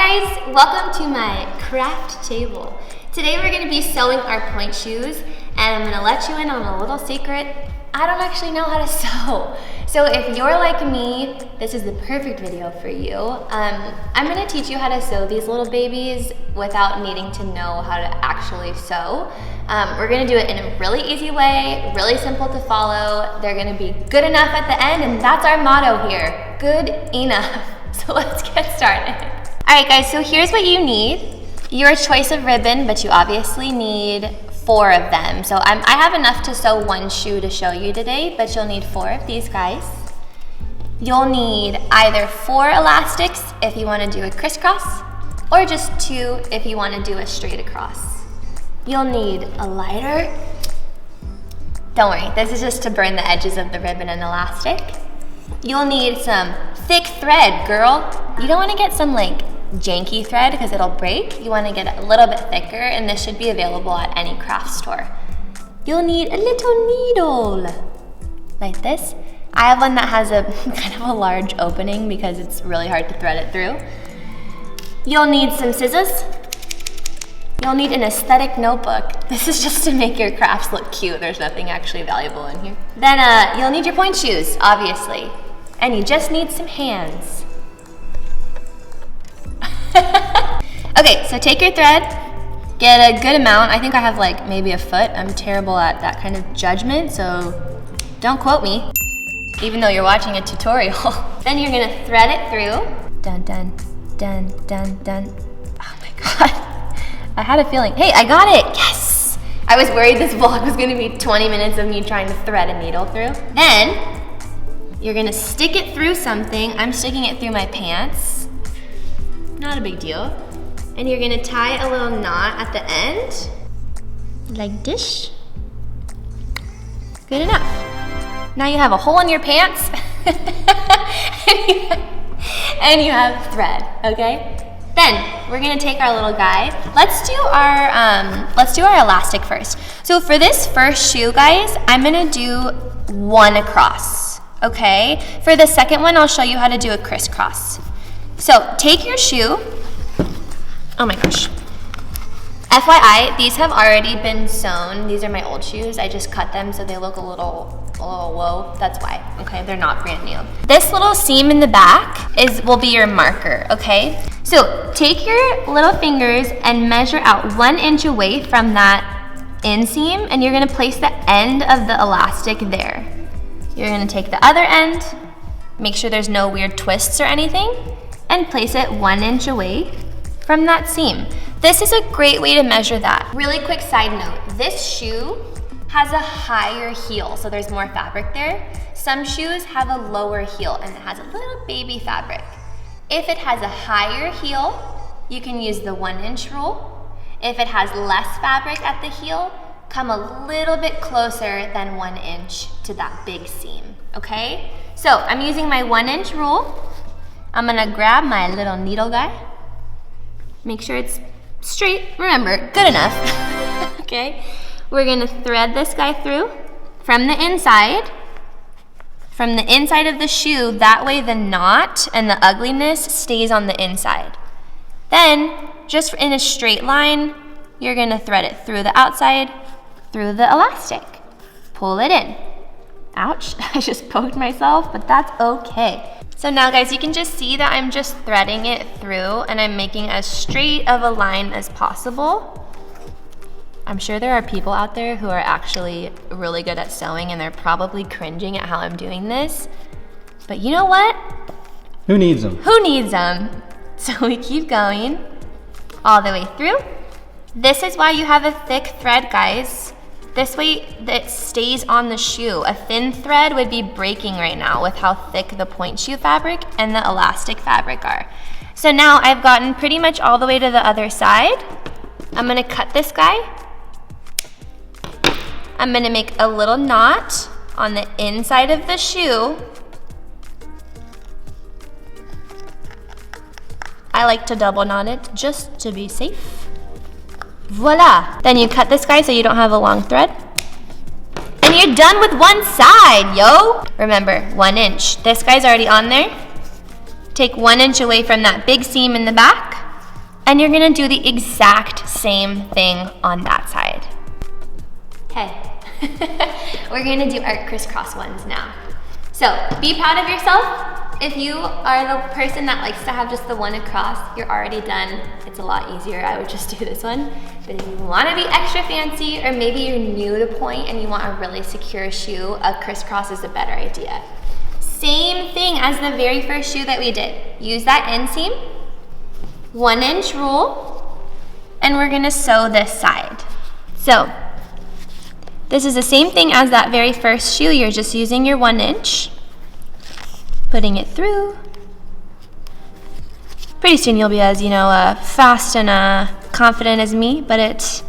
guys, welcome to my craft table. Today we're going to be sewing our Pointe shoes, and I'm going to let you in on a little secret. I don't actually know how to sew. So if you're like me, this is the perfect video for you. I'm going to teach you how to sew these little babies without needing to know how to actually sew. We're going to do it in a really easy way, really simple to follow. They're going to be good enough at the end, and that's our motto here, good enough. So let's get started. All right guys, so here's what you need. Your choice of ribbon, but you obviously need 4 of them. So I have enough to sew 1 shoe to show you today, but you'll need 4 of these guys. You'll need either 4 elastics if you want to do a crisscross, or just 2 if you want to do a straight across. You'll need a lighter. Don't worry, this is just to burn the edges of the ribbon and elastic. You'll need some thick thread, girl. You don't want to get some like janky thread because it'll break. You want to get it a little bit thicker, and this should be available at any craft store. You'll need a little needle like this. I have one that has a kind of a large opening because it's really hard to thread it through. You'll need some scissors. You'll need an aesthetic notebook. This is just to make your crafts look cute. There's nothing actually valuable in here. Then you'll need your Pointe shoes, obviously. And you just need some hands. Okay, so take your thread, get a good amount. I think I have like maybe a foot. I'm terrible at that kind of judgment, so don't quote me, even though you're watching a tutorial. Then you're gonna thread it through. Dun, dun, dun, dun, dun. Oh my God, I had a feeling. Hey, I got it, yes! I was worried this vlog was gonna be 20 minutes of me trying to thread a needle through. Then, you're gonna stick it through something. I'm sticking it through my pants. Not a big deal. And you're gonna tie a little knot at the end, like this. Good enough. Now you have a hole in your pants, and you have thread, okay? Then we're gonna take our little guy. Let's do our elastic first. So for this first shoe, guys, I'm gonna do 1 across, okay? For the second one, I'll show you how to do a crisscross. So take your shoe. Oh my gosh. FYI, these have already been sewn. These are my old shoes. I just cut them so they look a little low. That's why, okay? They're not brand new. This little seam in the back will be your marker, okay? So take your little fingers and measure out 1 inch away from that inseam, and you're gonna place the end of the elastic there. You're gonna take the other end, make sure there's no weird twists or anything, and place it 1 inch away from that seam. This is a great way to measure that. Really quick side note, this shoe has a higher heel, so there's more fabric there. Some shoes have a lower heel and it has a little baby fabric. If it has a higher heel, you can use the 1 inch rule. If it has less fabric at the heel, come a little bit closer than 1 inch to that big seam, okay? So I'm using my 1 inch rule. I'm gonna grab my little needle guy. Make sure it's straight, remember, good enough, okay? We're gonna thread this guy through from the inside of the shoe, that way the knot and the ugliness stays on the inside. Then, just in a straight line, you're gonna thread it through the outside, through the elastic. Pull it in. Ouch, I just poked myself, but that's okay. So now guys, you can just see that I'm just threading it through and I'm making as straight of a line as possible. I'm sure there are people out there who are actually really good at sewing and they're probably cringing at how I'm doing this. But you know what? Who needs them? Who needs them? So we keep going all the way through. This is why you have a thick thread, guys. This way it stays on the shoe. A thin thread would be breaking right now with how thick the Pointe shoe fabric and the elastic fabric are. So now I've gotten pretty much all the way to the other side. I'm gonna cut this guy. I'm gonna make a little knot on the inside of the shoe. I like to double knot it just to be safe. Voila! Then you cut this guy so you don't have a long thread. And you're done with one side, yo! Remember, 1 inch. This guy's already on there. Take 1 inch away from that big seam in the back. And you're gonna do the exact same thing on that side. Okay, we're gonna do our crisscross ones now. So be proud of yourself. If you are the person that likes to have just the one across, you're already done. It's a lot easier. I would just do this one. But if you want to be extra fancy, or maybe you're new to Pointe and you want a really secure shoe, a crisscross is a better idea. Same thing as the very first shoe that we did. Use that inseam, 1 inch rule, and we're gonna sew this side. So this is the same thing as that very first shoe. You're just using your 1 inch. Putting it through. Pretty soon you'll be as, fast and confident as me, but it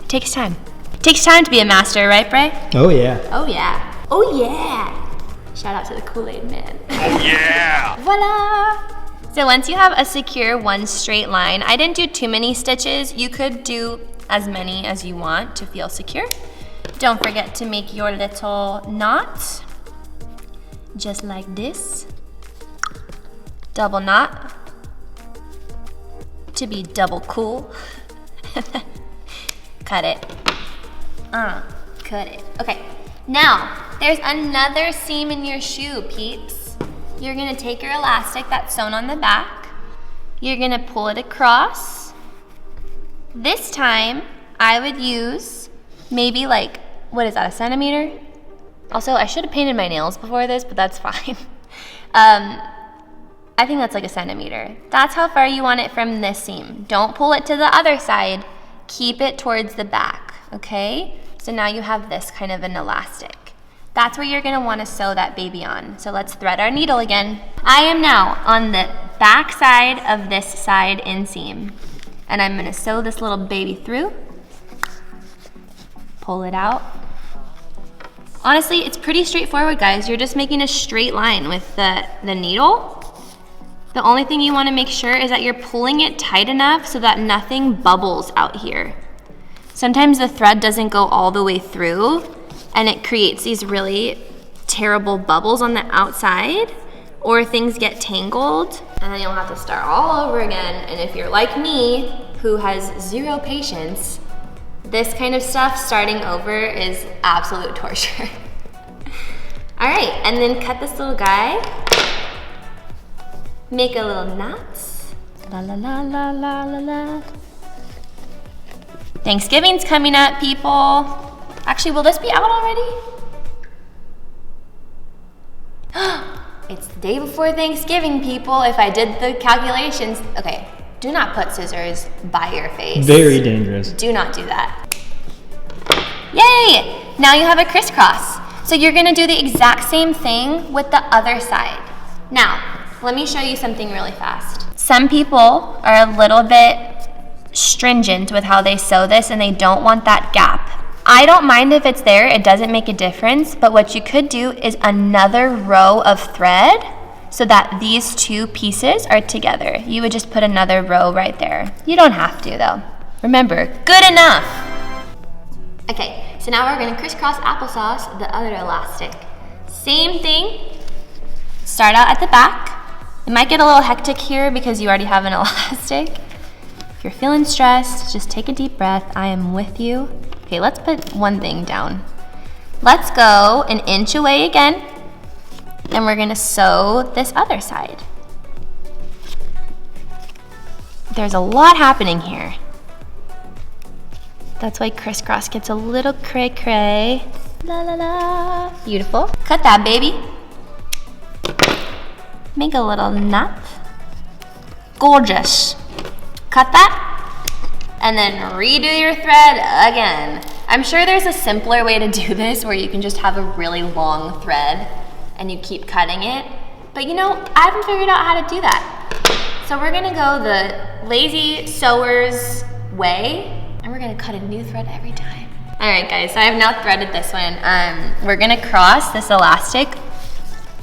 takes time. It takes time to be a master, right, Bray? Oh yeah. Oh yeah. Oh yeah. Shout out to the Kool-Aid man. Oh yeah. Voila. So once you have a secure one straight line, I didn't do too many stitches. You could do as many as you want to feel secure. Don't forget to make your little knot. Just like this. Double knot to be double cool. Cut it. Cut it. Okay, now there's another seam in your shoe, peeps. You're gonna take your elastic that's sewn on the back. You're gonna pull it across. This time, I would use maybe like, what is that, a centimeter? Also, I should have painted my nails before this, but that's fine. I think that's like a centimeter. That's how far you want it from this seam. Don't pull it to the other side. Keep it towards the back, okay? So now you have this kind of an elastic. That's where you're gonna wanna sew that baby on. So let's thread our needle again. I am now on the back side of this side inseam. And I'm gonna sew this little baby through. Pull it out. Honestly, it's pretty straightforward, guys. You're just making a straight line with the needle. The only thing you wanna make sure is that you're pulling it tight enough so that nothing bubbles out here. Sometimes the thread doesn't go all the way through and it creates these really terrible bubbles on the outside, or things get tangled and then you'll have to start all over again. And if you're like me, who has zero patience, this kind of stuff, starting over, is absolute torture. All right, and then cut this little guy. Make a little knot. La la la la la la la. Thanksgiving's coming up, people. Actually, will this be out already? It's the day before Thanksgiving, people. If I did the calculations, okay. Do not put scissors by your face. Very dangerous. Do not do that. Yay! Now you have a crisscross. So you're gonna do the exact same thing with the other side. Now, let me show you something really fast. Some people are a little bit stringent with how they sew this and they don't want that gap. I don't mind if it's there, it doesn't make a difference, but what you could do is another row of thread so that these two pieces are together. You would just put another row right there. You don't have to though. Remember, good enough. Okay, so now we're gonna crisscross applesauce the other elastic. Same thing, start out at the back. It might get a little hectic here because you already have an elastic. If you're feeling stressed, just take a deep breath. I am with you. Okay, let's put one thing down. Let's go an inch away again, and we're gonna sew this other side. There's a lot happening here. That's why crisscross gets a little cray-cray. La la la. Beautiful. Cut that, baby. Make a little knot. Gorgeous. Cut that, and then redo your thread again. I'm sure there's a simpler way to do this where you can just have a really long thread and you keep cutting it. But I haven't figured out how to do that. So we're gonna go the lazy sewer's way, and we're gonna cut a new thread every time. All right, guys, so I have now threaded this one. We're gonna cross this elastic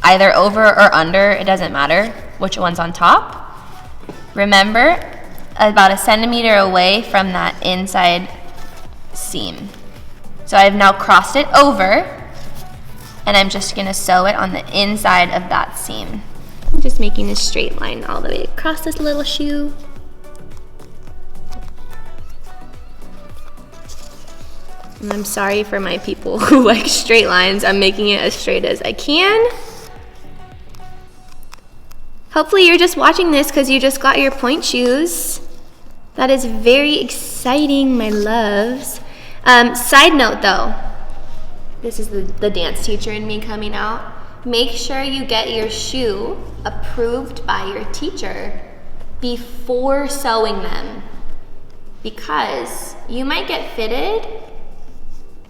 either over or under, it doesn't matter which one's on top. Remember, about a centimeter away from that inside seam. So I've now crossed it over, and I'm just gonna sew it on the inside of that seam. I'm just making a straight line all the way across this little shoe. And I'm sorry for my people who like straight lines. I'm making it as straight as I can. Hopefully you're just watching this because you just got your Pointe shoes. That is very exciting, my loves. Side note though, this is the dance teacher in me coming out. Make sure you get your shoe approved by your teacher before sewing them, because you might get fitted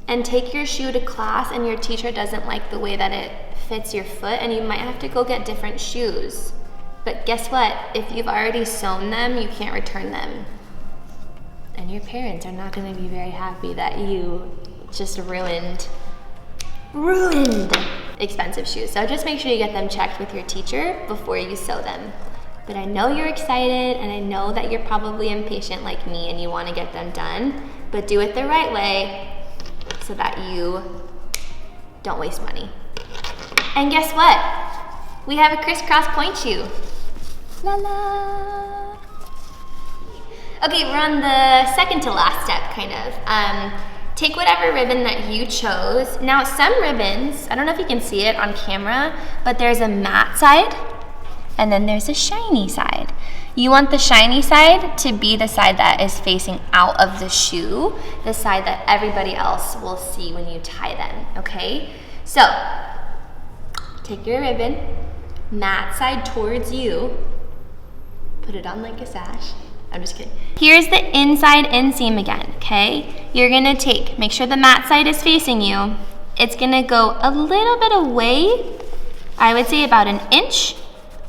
and take your shoe to class and your teacher doesn't like the way that it fits your foot and you might have to go get different shoes. But guess what? If you've already sewn them, you can't return them. And your parents are not gonna be very happy that you just ruined expensive shoes. So just make sure you get them checked with your teacher before you sew them. But I know you're excited and I know that you're probably impatient like me and you wanna get them done, but do it the right way so that you don't waste money. And guess what? We have a crisscross Pointe shoe. La la. Okay, we're on the second to last step, kind of. Take whatever ribbon that you chose. Now, some ribbons, I don't know if you can see it on camera, but there's a matte side, and then there's a shiny side. You want the shiny side to be the side that is facing out of the shoe, the side that everybody else will see when you tie them, okay? So, take your ribbon, matte side towards you, put it on like a sash. I'm just kidding. Here's the inside inseam again, okay? You're gonna make sure the matte side is facing you. It's gonna go a little bit away, I would say about 1 inch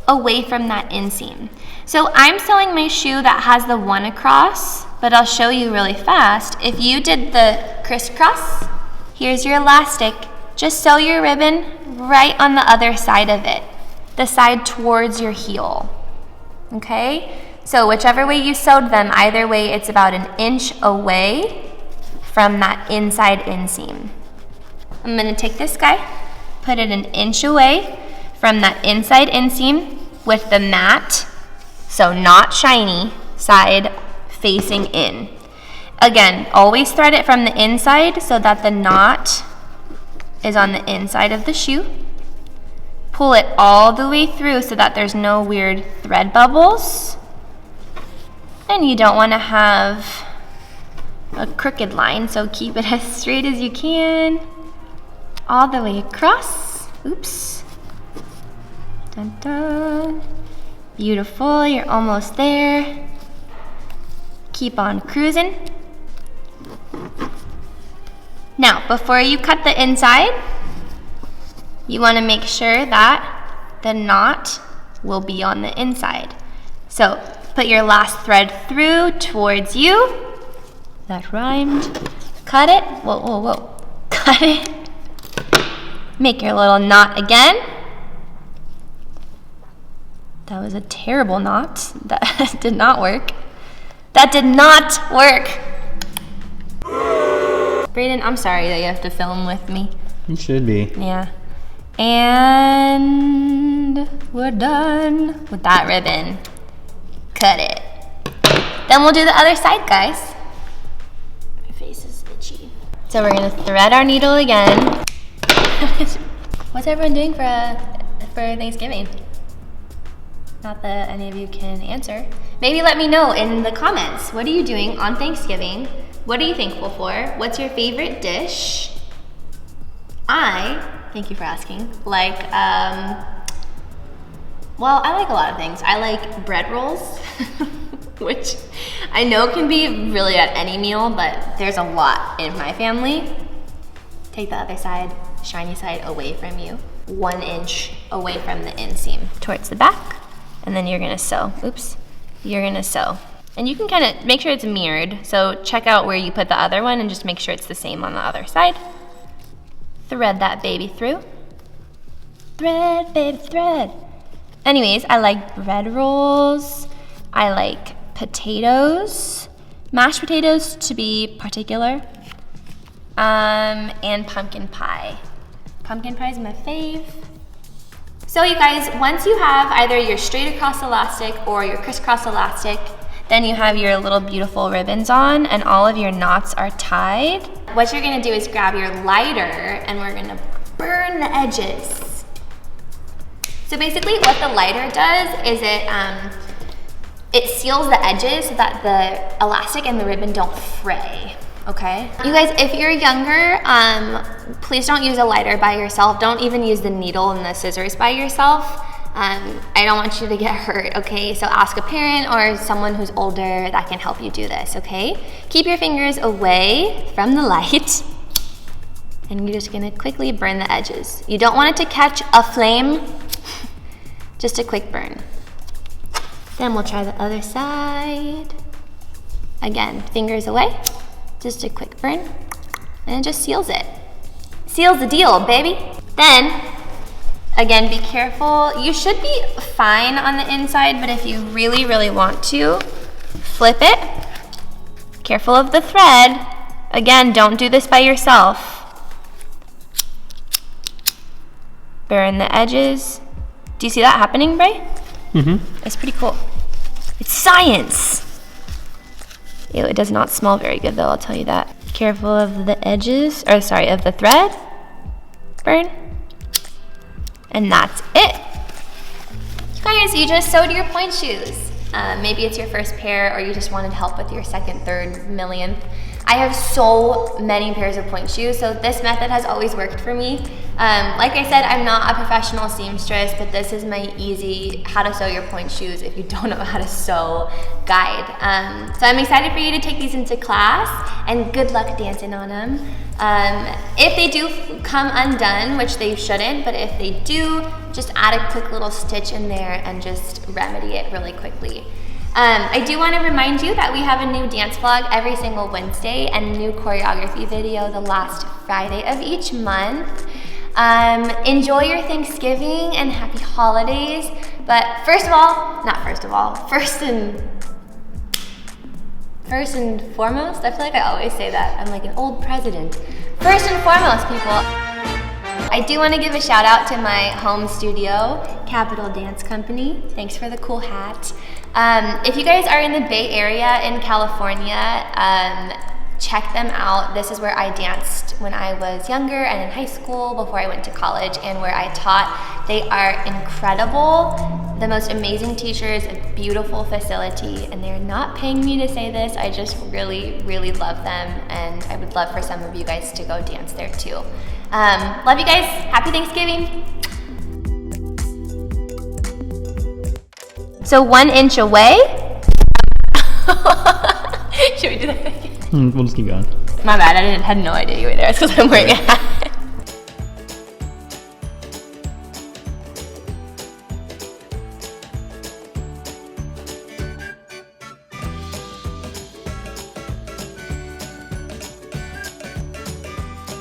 away from that inseam. So I'm sewing my shoe that has the 1 across, but I'll show you really fast. If you did the crisscross, here's your elastic. Just sew your ribbon right on the other side of it, the side towards your heel, okay? So whichever way you sewed them, either way, it's about 1 inch away from that inside inseam. I'm gonna take this guy, put it 1 inch away from that inside inseam with the matte, so not shiny, side facing in. Again, always thread it from the inside so that the knot is on the inside of the shoe. Pull it all the way through so that there's no weird thread bubbles. And you don't want to have a crooked line, so keep it as straight as you can. All the way across. Oops. Dun dun. Beautiful, you're almost there. Keep on cruising. Now, before you cut the inside, you want to make sure that the knot will be on the inside. So, put your last thread through towards you. That rhymed. Cut it. Whoa, whoa, whoa. Cut it. Make your little knot again. That was a terrible knot. That did not work. That did not work. Brayden, I'm sorry that you have to film with me. You should be. Yeah. And we're done with that ribbon. Cut it. Then we'll do the other side, guys. My face is itchy. So we're gonna thread our needle again. What's everyone doing for Thanksgiving? Not that any of you can answer. Maybe let me know in the comments. What are you doing on Thanksgiving? What are you thankful for? What's your favorite dish? Thank you for asking, well, I like a lot of things. I like bread rolls, which I know can be really at any meal, but there's a lot in my family. Take the other side, shiny side away from you, 1 inch away from the inseam towards the back, and then you're gonna sew. Oops, you're gonna sew. And you can kind of make sure it's mirrored, so check out where you put the other one and just make sure it's the same on the other side. Thread that baby through. Thread, baby, thread. Anyways, I like bread rolls. I like potatoes, mashed potatoes to be particular, and pumpkin pie. Pumpkin pie is my fave. So you guys, once you have either your straight across elastic or your crisscross elastic, Then you have your little beautiful ribbons on and all of your knots are tied. What you're gonna do is grab your lighter and we're gonna burn the edges. So basically what the lighter does is it seals the edges so that the elastic and the ribbon don't fray, okay? You guys, if you're younger, please don't use a lighter by yourself. Don't even use the needle and the scissors by yourself. I don't want you to get hurt, okay? So ask a parent or someone who's older that can help you do this, okay? Keep your fingers away from the light. And you're just gonna quickly burn the edges. You don't want it to catch a flame, just a quick burn. Then we'll try the other side. Again, fingers away, just a quick burn, and it just seals it. Seals the deal, baby. Then, again, be careful. You should be fine on the inside, but if you really, really want to, flip it. Careful of the thread. Again, don't do this by yourself. Burn the edges. Do you see that happening, Bray? Mm-hmm. It's pretty cool. It's science. Ew, it does not smell very good though, I'll tell you that. Careful of the edges, or sorry, of the thread. Burn. And that's it. You guys, you just sewed your pointe shoes. Maybe it's your first pair or you just wanted help with your second, third, millionth. I have so many pairs of pointe shoes, so this method has always worked for me. Like I said, I'm not a professional seamstress, but this is my easy how to sew your pointe shoes if you don't know how to sew guide. So I'm excited for you to take these into class and good luck dancing on them. If they do come undone, which they shouldn't, but if they do, just add a quick little stitch in there and just remedy it really quickly. I do want to remind you that we have a new dance vlog every single Wednesday and a new choreography video the last Friday of each month. Enjoy your Thanksgiving and happy holidays. But first and foremost, I feel like I always say that. I'm like an old president. First and foremost, people, I do want to give a shout out to my home studio, Capital Dance Company. Thanks for the cool hat. If you guys are in the Bay Area in California, check them out. This is where I danced when I was younger and in high school before I went to college and where I taught. They are incredible, the most amazing teachers, a beautiful facility, and they're not paying me to say this. I just really, really love them, and I would love for some of you guys to go dance there too. Love you guys. Happy Thanksgiving. So 1 inch away. Should we do that again? We'll just keep going. My bad, I had no idea you were there. It's because I'm wearing a hat.